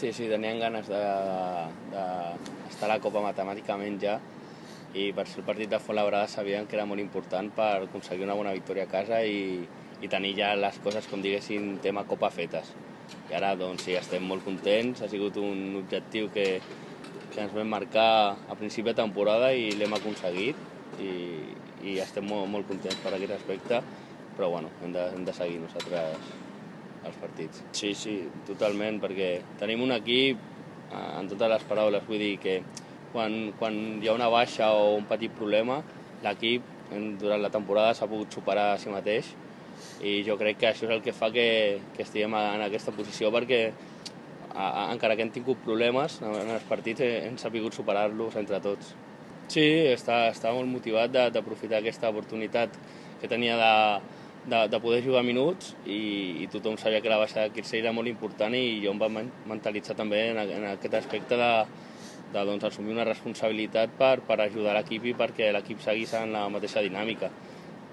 Sí, tenien ganes d'estar a la Copa matemàticament ja, i per ser el partit de Fuenlabrada sabien que era molt important per aconseguir una bona victòria a casa i tenir ja les coses, com diguéssim, tema Copa fetes. I ara, doncs, sí, estem molt contents, ha sigut un objectiu que ens vam marcar a principi de temporada i l'hem aconseguit i estem molt contents per aquest aspecte, però bueno, hem de seguir nosaltres els partits. Sí, totalment, perquè tenim un equip, en totes les paraules, vull dir que quan hi ha una baixa o un petit problema, l'equip durant la temporada s'ha pogut superar a si mateix i jo crec que això és el que fa que estiguem en aquesta posició, perquè encara que hem tingut problemes en els partits hem sabut superar-los entre tots. Sí, està molt motivat d'aprofitar aquesta oportunitat que tenia de poder jugar minuts i tothom sabia que la baixada de Quirze era molt important i jo em vaig mentalitzar també en aquest aspecte de assumir una responsabilitat per ajudar l'equip i perquè l'equip seguís en la mateixa dinàmica.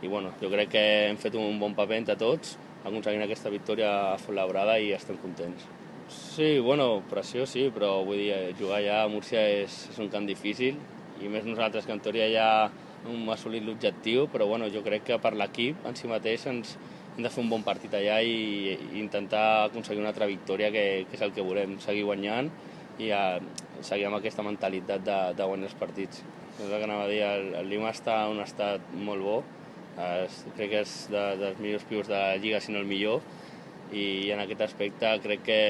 I bueno, jo crec que hem fet un bon paper entre tots, aconseguint aquesta victòria a Fuenlabrada i estem contents. Sí, bueno, pressió sí, però vull dir, jugar allà a Múrcia és un camp difícil i més nosaltres que en teoria ja hem assolit l'objectiu, però bueno, jo crec que per l'equip en si mateix hem de fer un bon partit allà i intentar aconseguir una altra victòria, que és el que volem, seguir guanyant i seguir amb aquesta mentalitat de guanyar els partits. És el que anava a dir, el Lima està en un estat molt bo, crec que és dels millors pivots de la Lliga, si no el millor, i en aquest aspecte crec que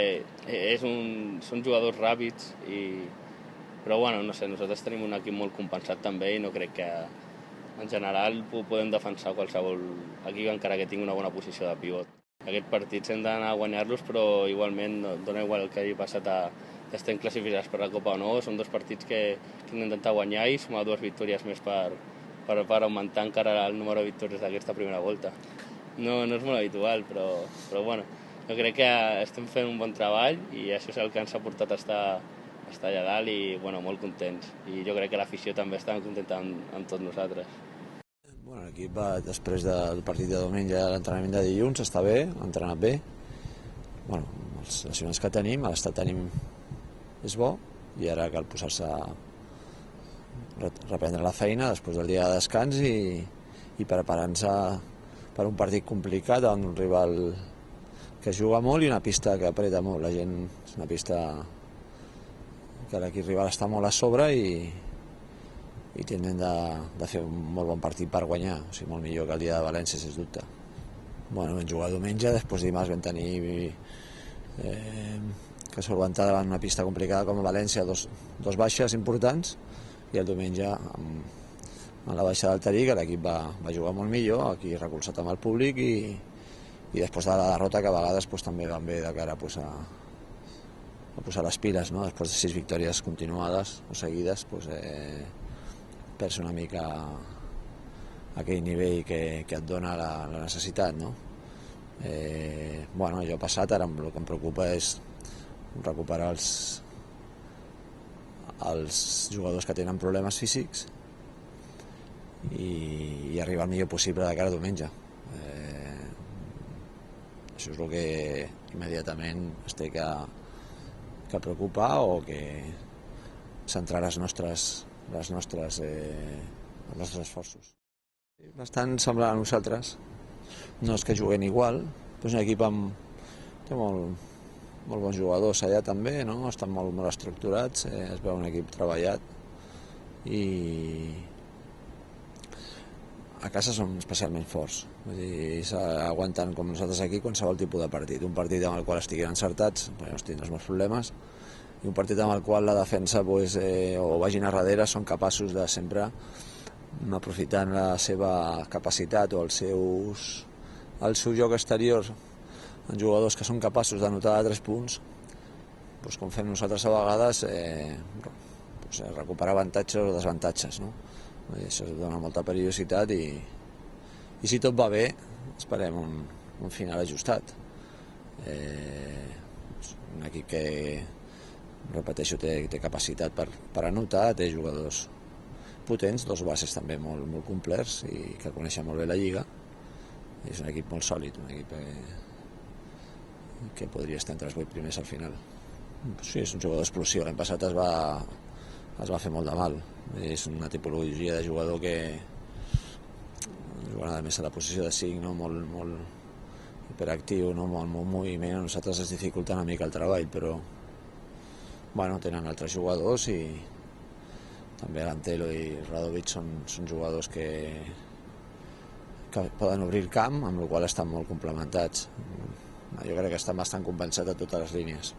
són jugadors ràpids però bueno, no sé, nosaltres tenim un equip molt compensat també i no crec que en general podem defensar qualsevol equip encara que tingui una bona posició de pivot. Aquests partits hem d'anar a guanyar-los, però igualment dona igual el que hagi passat que estem classificats per la Copa o no, són dos partits que hem d'intentar guanyar i sumar 2 victòries més per augmentar encara el número de victòries d'aquesta primera volta. No és molt habitual, però bueno, jo crec que estem fent un bon treball i això és el que ens ha portat a estar allà dalt i bueno, molt contents. I jo crec que l'afició també està contenta amb tots nosaltres. Bueno, l'equip va, després del partit de diumenge, l'entrenament de dilluns està bé, ha entrenat bé. Bueno, els lesionats que tenim, l'estat tenim és bo i ara cal posar-se a reprendre la feina després del dia de descans i preparant-se per un partit complicat davant un rival que juga molt i una pista que apreta molt. La gent, és una pista que l'equip rival està molt a sobre i tenen de fer un molt bon partit per guanyar, o sigui, molt millor que el dia de València, sens dubte. Bueno, vam jugar diumenge, després dimarts vam tenir que solventar davant una pista complicada com a València, dos baixes importants, i el diumenge amb la baixa del Tarí, que l'equip va jugar molt millor, aquí recolzat amb el públic i després de la derrota, que a vegades també van bé de cara a posar les piles, no? Després de 6 victòries continuades o seguides, perds una mica aquell nivell que et dona la necessitat, no? Bueno, allò passat, ara el que em preocupa és recuperar els jugadors que tenen problemes físics i arribar el millor possible de cara a diumenge. Això és el que immediatament es té que preocupar o que centrar els nostres esforços. Bastant semblant a nosaltres, no és que juguem igual, però és un equip té molt bons jugadors allà també, no? Estan molt estructurats, es veu un equip treballat i a casa som especialment forts, vull dir, aguanten com nosaltres aquí qualsevol tipus de partit, un partit amb el qual estiguin encertats, doncs tindràs molts problemes, i un partit amb el qual la defensa o vagin a darrere són capaços de sempre, aprofitant la seva capacitat o el seu joc exterior en jugadors que són capaços d'anotar 3 punts, com fem nosaltres a vegades, recuperar avantatges o desavantatges, no? Això dona molta periodicitat i si tot va bé esperem un final ajustat. Un equip que, repeteixo, té capacitat per anotar, té jugadors potents, 2 bases també molt complets i que coneixen molt bé la Lliga. És un equip molt sòlid, un equip que podria estar entre els 8 primers al final. Sí, és un jugador explosiu. L'any passat es va fer molt de mal. És una tipologia de jugador que jugant a més a la posició de 5, no? Molt hiperactiu, no? Molt moviment. A nosaltres ens dificulta una mica el treball, però bueno, tenen altres jugadors i també l'Antelo i Radovic són jugadors que poden obrir el camp, amb la qual estan molt complementats. Jo crec que estan bastant compensats a totes les línies.